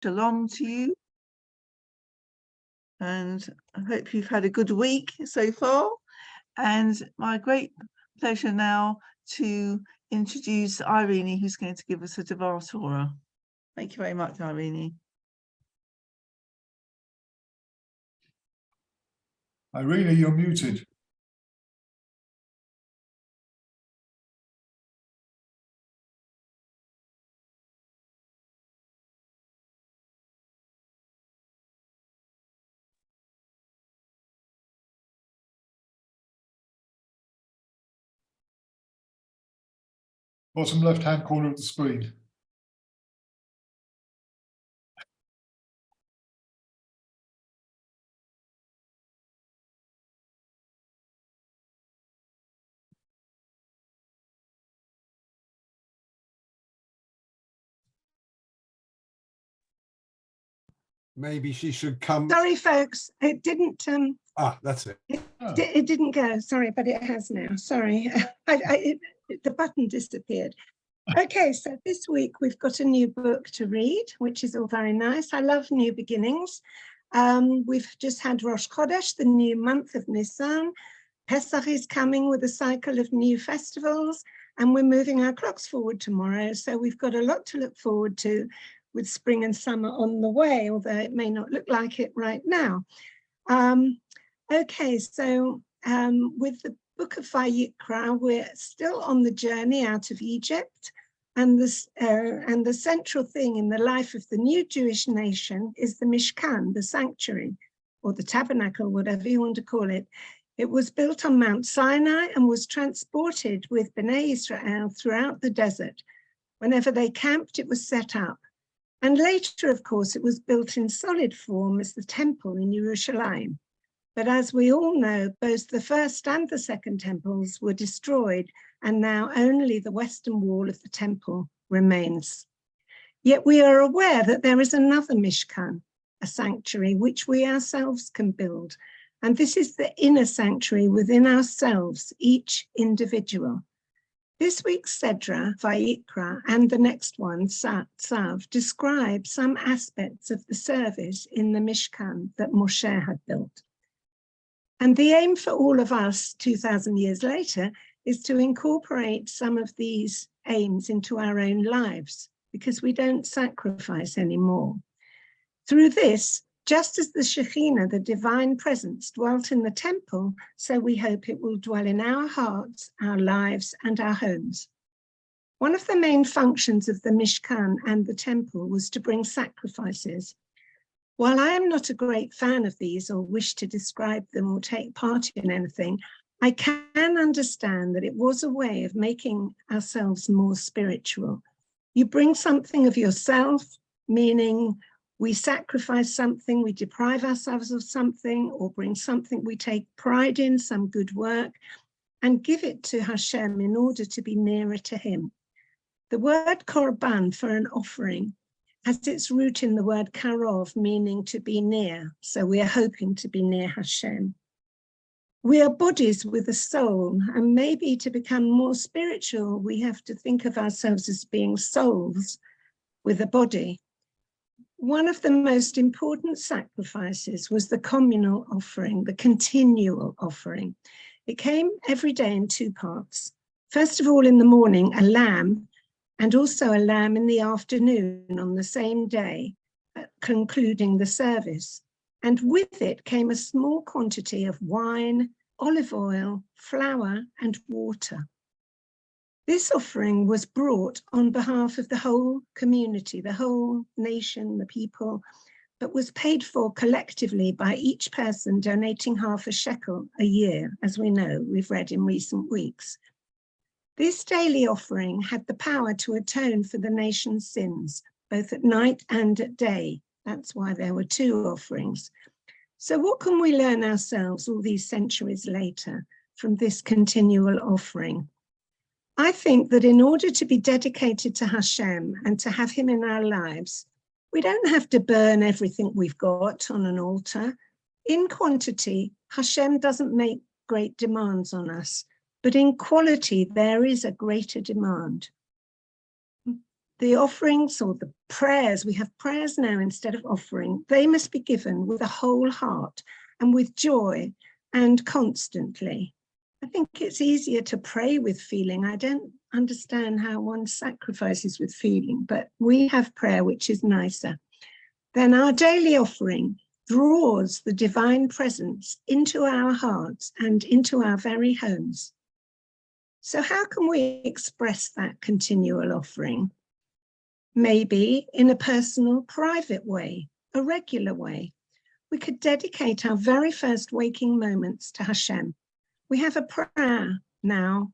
Shalom to you. And I hope you've had a good week so far. And my great pleasure now to introduce Irene, who's going to give us a Devar Torah. Thank you very much, Irene. Irene, you're muted. Bottom left-hand corner of the screen. Maybe she should come. Sorry, folks, it didn't. That's it. It didn't go. Sorry, but it has now. Sorry, the button disappeared. Okay, so this week we've got a new book to read, which is all very nice. I love new beginnings. We've just had Rosh Chodesh, the new month of Nisan. Pesach is coming with a cycle of new festivals, and we're moving our clocks forward tomorrow. So we've got a lot to look forward to with spring and summer on the way, although it may not look like it right now. Okay, so with the book of Vayikra, we're still on the journey out of Egypt, and the central thing in the life of the new Jewish nation is the Mishkan, the sanctuary, or the tabernacle, whatever you want to call it. It was built on Mount Sinai and was transported with Bnei Israel throughout the desert. Whenever they camped, it was set up. And later, of course, it was built in solid form as the temple in Jerusalem. But as we all know, both the first and the second temples were destroyed, and now only the western wall of the temple remains. Yet we are aware that there is another Mishkan, a sanctuary, which we ourselves can build. And this is the inner sanctuary within ourselves, each individual. This week's Sedra, Vayikra, and the next one, Tzav, describe some aspects of the service in the Mishkan that Moshe had built. And the aim for all of us 2,000 years later is to incorporate some of these aims into our own lives, because we don't sacrifice anymore. Through this, just as the Shekhinah, the divine presence, dwelt in the temple, so we hope it will dwell in our hearts, our lives, and our homes. One of the main functions of the Mishkan and the temple was to bring sacrifices. While I am not a great fan of these or wish to describe them or take part in anything, I can understand that it was a way of making ourselves more spiritual. You bring something of yourself, meaning we sacrifice something, we deprive ourselves of something, or bring something we take pride in, some good work, and give it to Hashem in order to be nearer to him. The word korban for an offering has its root in the word karov, meaning to be near. So we are hoping to be near Hashem. We are bodies with a soul, and maybe to become more spiritual, we have to think of ourselves as being souls with a body. One of the most important sacrifices was the communal offering, the continual offering. It came every day in two parts. First of all, in the morning, a lamb, and also a lamb in the afternoon on the same day, concluding the service. And with it came a small quantity of wine, olive oil, flour, and water. This offering was brought on behalf of the whole community, the whole nation, the people, but was paid for collectively by each person donating half a shekel a year, as we know, we've read in recent weeks. This daily offering had the power to atone for the nation's sins, both at night and at day. That's why there were two offerings. So what can we learn ourselves all these centuries later from this continual offering? I think that in order to be dedicated to Hashem and to have him in our lives, we don't have to burn everything we've got on an altar. In quantity, Hashem doesn't make great demands on us, but in quality, there is a greater demand. The offerings or the prayers, we have prayers now instead of offering, they must be given with a whole heart and with joy and constantly. I think it's easier to pray with feeling. I don't understand how one sacrifices with feeling, but we have prayer, which is nicer. Then our daily offering draws the divine presence into our hearts and into our very homes. So how can we express that continual offering? Maybe in a personal, private way, a regular way. We could dedicate our very first waking moments to Hashem. We have a prayer now,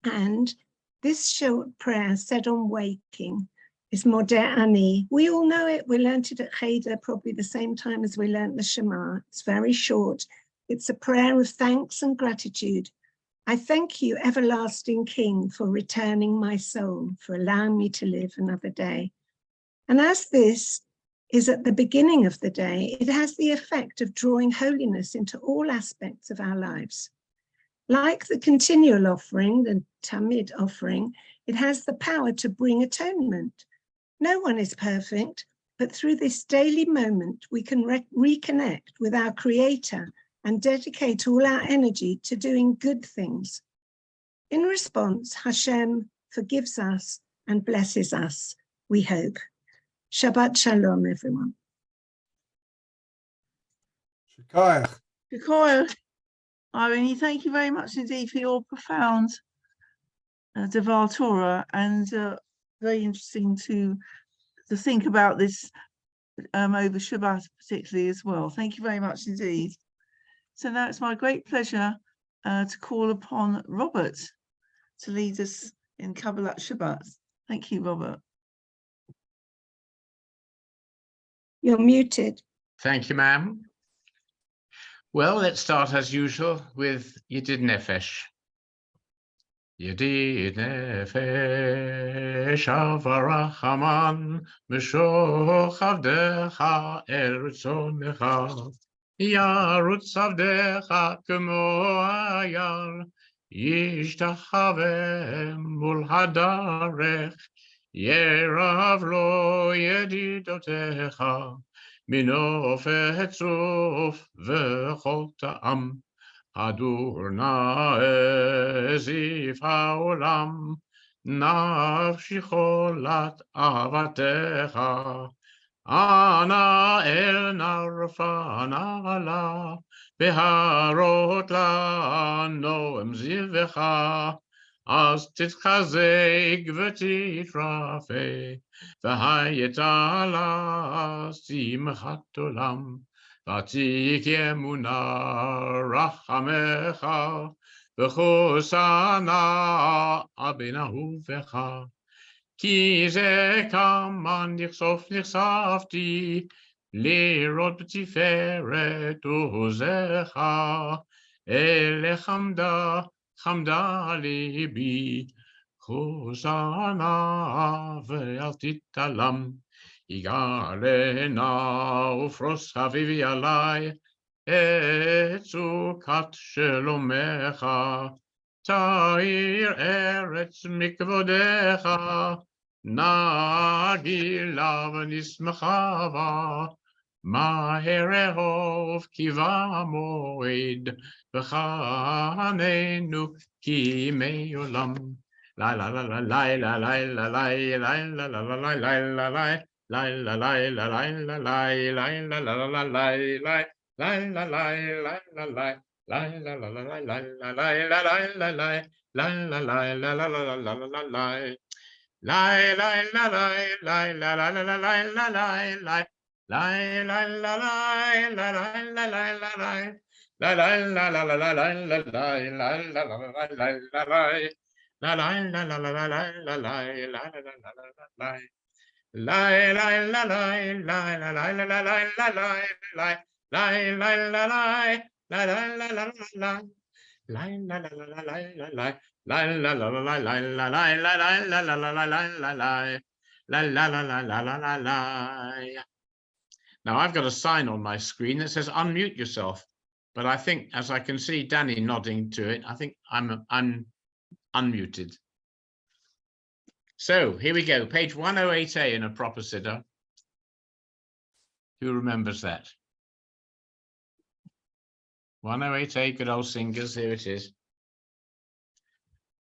and this short prayer said on waking is Modeh Ani. We all know it. We learned it at Cheder probably the same time as we learned the Shema. It's very short. It's a prayer of thanks and gratitude. I thank you, everlasting King, for returning my soul, for allowing me to live another day. And as this is at the beginning of the day, it has the effect of drawing holiness into all aspects of our lives. Like the continual offering, the Tamid offering, it has the power to bring atonement. No one is perfect, but through this daily moment, we can reconnect with our Creator and dedicate all our energy to doing good things. In response, Hashem forgives us and blesses us, we hope. Shabbat Shalom, everyone. Shikayach. Shikoyah. Irene, thank you very much indeed for your profound Devar Torah, and very interesting to think about this over Shabbat particularly as well. Thank you very much indeed. So now it's my great pleasure to call upon Robert to lead us in Kabbalat Shabbat. Thank you, Robert. You're muted. Thank you, ma'am. Well, let's start as usual with Yedid Nefesh. Yedid Nefesh Avarachaman Mishoch Avdecha El Ritzonecha Yarutz Avdecha Kemo Ayar Yishtachaveh Mul Hadarech Yerav Lo Yedidotecha Minofet Zuf V'chol Ta'am Adurna Ezif Haolam Nafshi Cholat Avatecha Ana El Narfana La Beharot La Noem Zivecha Az Titchazek V'titrafe V'hayeta La Simchat Olam Vatik Emuna Rachamecha V'chosana Abenahuvecha Ki ze kaman nichsof nichsafti Lirot b'tiferet uzecha Ele chamda libi Chosana ve'al titalam Yigalena ufros havivi alai Etzukat shelomecha Ta'ir eretz mikvodecha Nagilav nismachava Maherehov kiva moed V'chanenu ki me'olam La la la la la la la la la la la la la la la la la La la la la la la la la la la la la la la la la la la La la la la la la la la la la la La la la la la la la la la la la La la la la la la la la la la la la La la la la la la la la la La la la la la la la la la la la la la La la la la la la la la la la la La la la la la la la la la la la La la la la la la la la la La la la la la la la La la la la la la la la la la la la la la la La la la la la la la la. Now I've got a sign on my screen that says unmute yourself, but I think as I can see Danny nodding to it, I think I'm unmuted. So here we go, page 108A in a proper siddur. Who remembers that? 108A, good old singers, here it is.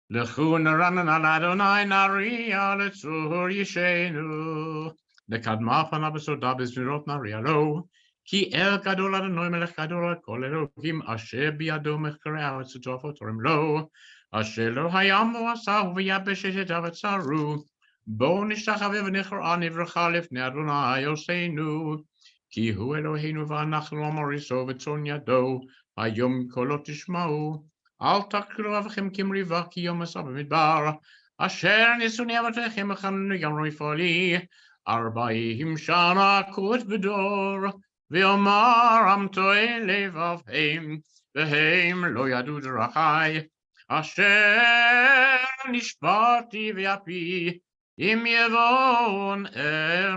L'chun ranan al Adonai nari al etzur yishenu. Lekadma panav besodav bezmirot nari alo. Ki el gadol Adonai melech gadol al kol Elohim asher biyado mechkare haaretz utofot orim lo. Asher lo hayam v'asahu v'yabesh et haaretz tzaru. Bo nishtachave v'nechor nivracha lifnei Adonai Yoseinu. Ki hu Eloheinu v'anachnu amoriso v'tzon yado. Hayom kolot tishma'u. Al takru avchem kimriva ki yom asab midbar. Asher nisuni avatechem achanunu yamroi foli. Arbaim shana kut bedor. V'omar am to'e levavhem. V'hem lo yadu derachai. Asher nishbati v'api. Im yevon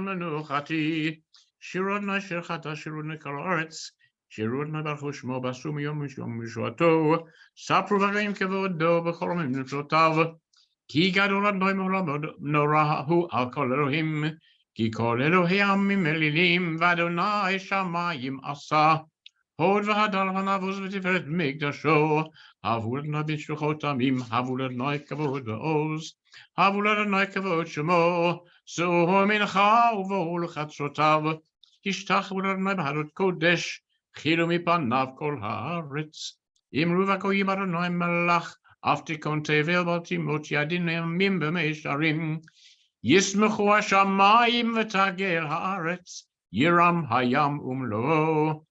menuchati. Shirod na shirchata shirod na kalaretz. Shirod na baruch shmo basum yom mishuato. Sapru v'reim kevodo b'chol mitzvotav. Ki gadol Adonai me'olam norahu al kol Elohim. Ki kol Elohei amim elilim v'Adonai shamayim asa. Hod v'hadal hanavos v'tiferet migdasho. Havu l'Adonai b'shluchot amim. Havu l'Adonai kavod v'oz. Havu l'Adonai kavod shemo. Su'u mincha u'vohu l'chatzotav. Yishtachu l'Adonai b'harot kodesh. Chilu mipanav kol haaretz. Imru v'koyim Adonai melach. Aftikon tevel baltimot yadin yamim b'meisharim. Yismechu hashamayim v'tagel haaretz. Yiram hayam umlo.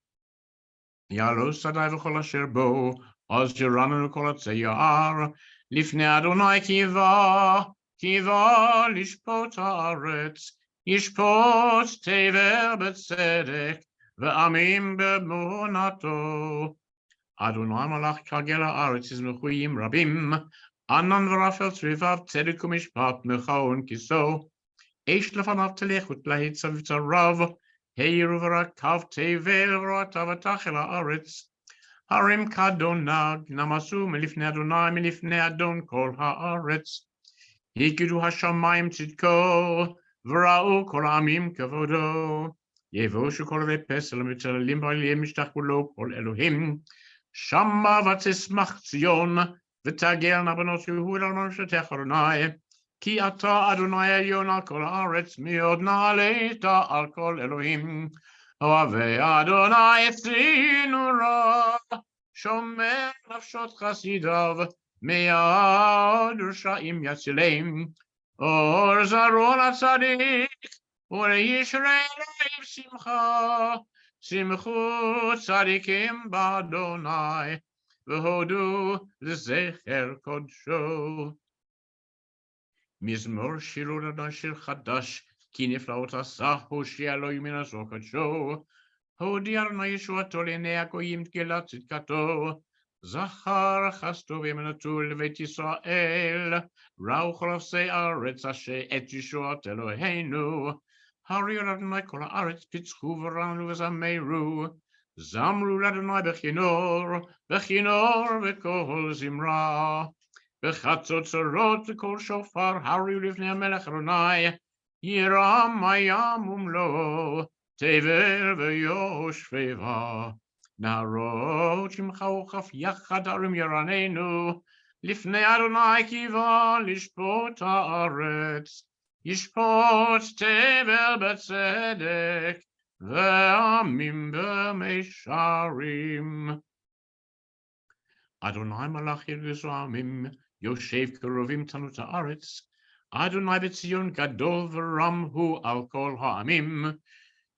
Yalo sadai v'chol asher bo. Oz jiranu kol atzei ya'ar. Lifnei Adonai kiva. Kiva lishpot haaretz. Yishpot tevel b'tzedek. Ve'amim b'munato. Adonai malach kagel haaretz izmechuyim rabim. Anan v'rafel tzrivav tzedek u'mishpat mechaon kiso. Eish lefanav telechut lahitzav tzarav. Heiru v'rakav tevel v'ratav atachel haaretz. Harim kadonag namasu melifnei Adonai melifnei Adon kol haaretz. Hikidu hashamayim tzidko. V'ra'u kol ha'amim kavodo. Yevoshu kol v'pesel mitzalim b'aliyim mishtachku lo kol Elohim. Shama v'tismach Tzion, v'tagel nabanot Yehu el Moshetech Adonai, ki ata Adonai elyon al kol haaretz, miod na'aleta al kol Elohim. Oave Adonai etzinu ra, shomer nafshot chasidav, me'ad r'sha'im yatzilem, or zaron atzadik, u'yishrei simcha. Simchu tzadikim b'Adonai, v'hodu l'zecher kodsho. Mizmor shirur Adonai shir chadash, ki niflaot asah hoshia Elohim min azor kodsho. Hodi Adonai yeshuato l'nei hagoyim tgelat tzidkato. Zachar chasto v'yemenatu l'vet Yisrael. Ra'u chol afsei haaretz asher et yeshuat Eloheinu. Hari Adonai kol haaretz pitzchu v'ranu v'zameru. Zamru l'Adonai b'chinor v'kol zimra. B'chatzot tzorot v'kol shofar. Hari l'ifnei hamelech Adonai. Yiram hayam umlo. Tevel v'yoshveva. Narot shimcha uchaf yachad harim yaranenu. L'ifnei Adonai kiva lishpot haaretz. Yishpot tevel b'tzedek, ve'amim b'meisharim. Adonai malach Yerushalayim, yoshev kerovim tanut haaretz. Adonai b'tzion gadol v'ram hu al kol ha'amim.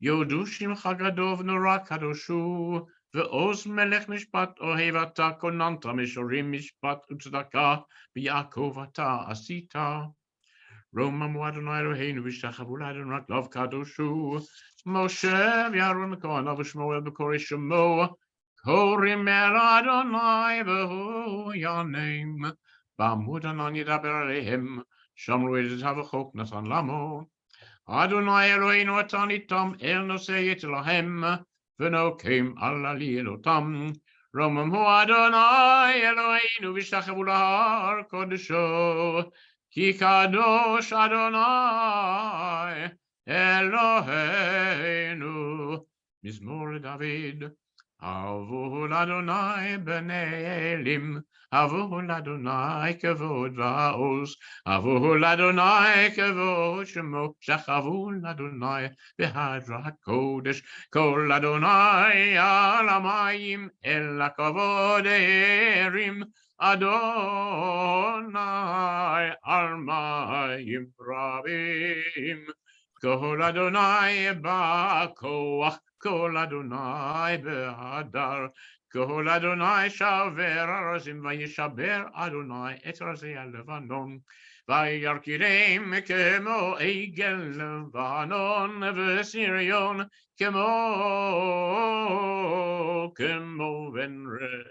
Yodu shimcha gadol v'nora kadoshu, ve'oz melech mishpat ohev ata konanta mishorim mishpat u'tzedakah, v'Yaakov ata asita. Romam Adonai Eloheinu v'shtachavu l'Adonai lav kadoshu. Moshe v'Aaron v'Kohanav v'Shmuel b'korei shemo. Korim el Adonai v'hu yanem. B'amud anan yidaber alehem. Shamru edetav v'chok natan lamo. Adonai Eloheinu atan itam el nosei et lahem. V'nokem al ali elotam. Romam Adonai Eloheinu v'shtachavu l'har kodesho. כי קדוש אדוני אלוהינו. מזמור לדוד. אהבו לאדוני בני אלים, אהבו לאדוני כבוד ועוז, אהבו לאדוני כבוד שמו, שכבו לאדוני בהדרת קודש, כל אדוני על המים, אל הכבוד הרים, אדוני על מים רבים. כל אדוני בכוח, כל אדוני בהדר, כל אדוני שבר ארזים, וישבר אדוני את ארזי הלבנון. וירכידם כמו עגל לבנון, וסריון כמו בן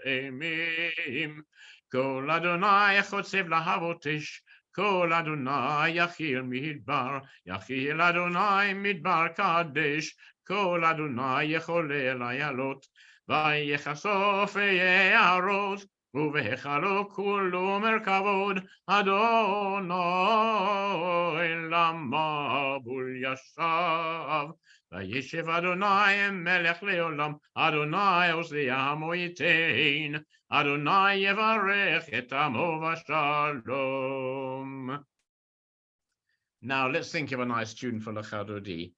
רעמים. כל אדוני חוצב להבות אש, כל אדוני יכיל מדבר, יכיל אדוני מדבר קדש, כל אדוני יחולל איילות, ויחשוף יערות, ובהיכלו כולו מרכבות, אדוני למבול ישב. וישב אדוני מלך לעולם, אדוני עושה עמו ייתן, אדוני יברך את עמו בשלום. Now let's think of a nice tune for Lecha Dodi.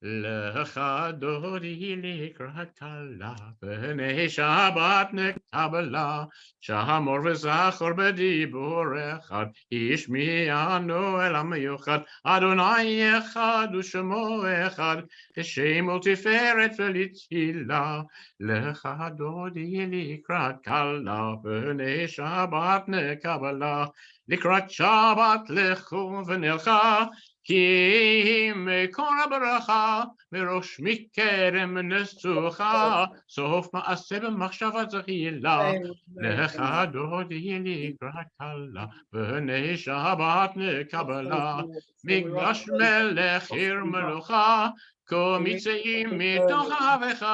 Lecha Dodi לקראת כלה, פני שבת נקבלה, שמור וזכור בדיבור אחד, השמיענו אל המיוחד, אדוני אחד ושמו אחד, כשם ולתפארת ולתהילה. Lecha Dodi לקראת כלה, פני שבת נקבלה, לקראת שבת לכו ונלכה, כי מקור הברכה, מראש מקרם נסוכה, סוף מעשה במחשבה זכילה. Lecha Dodi לקראת כלה, פני שבת נקבלה, מקדש מלך עיר מלוכה, כה מצאים מתוך אהבך,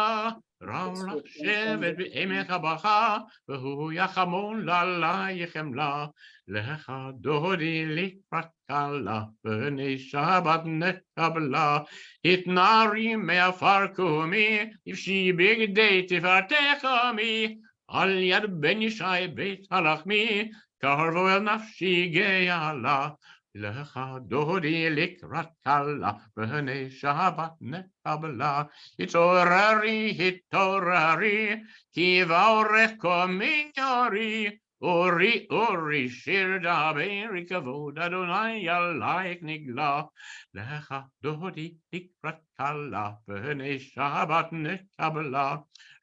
רב לך שבט בעמק הבכה, והוא יחמון עלייך חמלה. Lecha Dodi לקראת כלה, פני שבת נקבלה, התנערי מעפר קומי, לבשי בגדי תפארתך עמי, על יד בן ישי בית הלחמי, קרבו אל נפשי גאלה. Lecha Dodi לקראת כלה, פני שבת נקבלה, התעוררי, התעוררי, כי באורך קומי אורי, אורי, אורי, שיר דברי, כבוד אדוני עלייך נגלה. Lecha Dodi לקראת כלה, פני שבת נקבלה,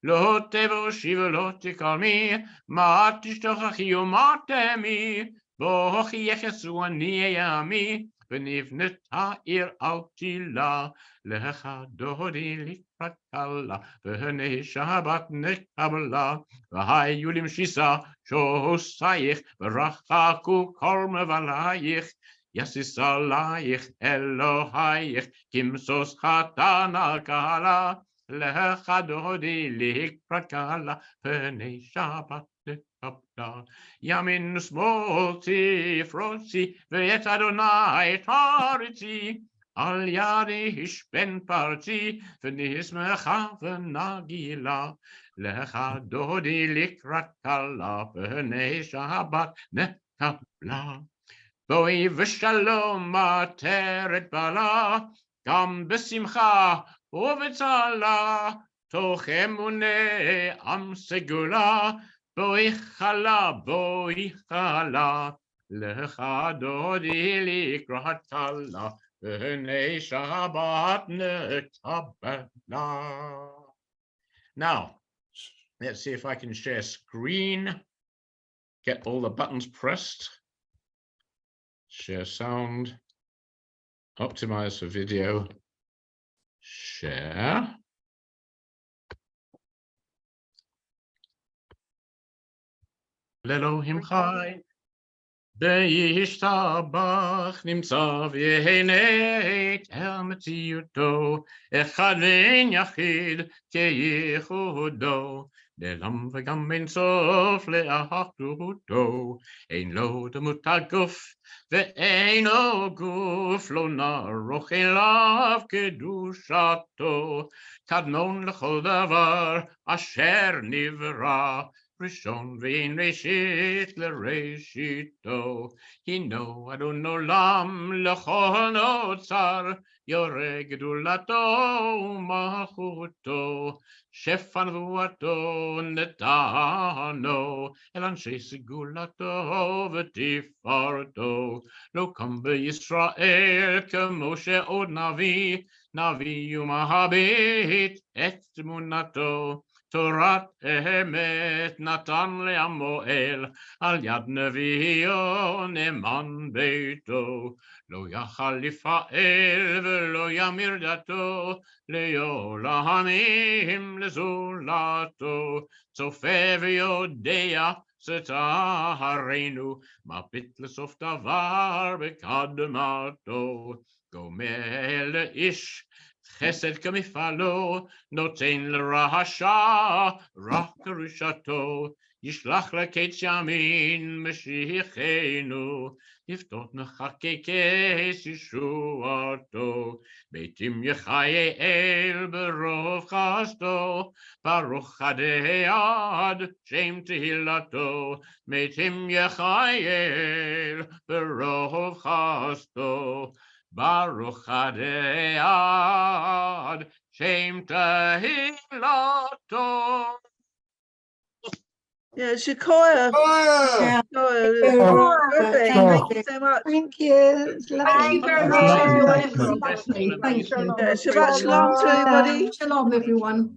לא תבושי ולא תקלמי, מה תשתוכחי ומה תמי, בוא יחסו אני עמי, ונבנתה עיר על תילה. Lecha Dodi לקראת כלה, פני שבת נקבלה, והיו למשיסה שוסייך, ורחקו כל מבלייך, יסיס עלייך אלוהייך, כמשוש חתן על כלה. Lecha Dodi לקראת כלה, פני שבת נקבלה, ימין ושמאל תפרוצי, ואת אדוני תריצי, על ידי השפן פרצי, ונשמחה ונגילה. Lecha Dodi לקראת כלה, פני שבת נקבלה, בואי ושלום עטרת בעלה, גם בשמחה ובצלה, תוך אמוני עם סגולה, בואי חלה, בואי חלה. Lecha Dodi לקראת כלה, פני שבת נקבלה. Now, let's see if I can share screen, get all the buttons pressed, share sound, optimize for video, share. לאלוהים חי, וישתבח נמצא ויהנית אל מציאותו, אחד ואין יחיד כייחודו, Nelam v'gam ein sof le'ahachuto, ein lo demut haguf, ve'ein o guf lo naroch elav kedushato, kadmon l'chol davar asher nivra, rishon ve'in reshit l'reshito, hino adon olam l'chol notzar, יורה גדולתו ומלכותו, שפע נבואתו נתנו, אל אנשי סגולתו ותפארתו. לא קם בישראל כמו שעוד נביא, נביא ומהבית את תמונתו. תורת אמת נתן לעמואל, על יד נביאו נאמן ביתו. לא יכל לפעל ולא ימיר דתו, לעולמים לזולתו. צופה ויודע סתרנו, מביט לסוף דבר בקדמתו. גומל לאיש חסד כמפעלו, נותן לרשע רק רשעתו. ישלח לקץ ימין משיחנו, לפתות מחקקי ישועתו. ביתים יחייאל ברוב חסדו, ברוך עדי עד שם תהילתו. ביתים יחייאל ברוב חסדו, ברוך עדי עד שם תהילתו. Yeah, Shikoya. Ah, Perfect. Oh. Thank you so much. Thank you. It's lovely. Thank you very That's much, lovely, everyone. thank It was you. lovely. Thank you. Yeah, Shabbat Shalom to everybody. Shalom, everyone.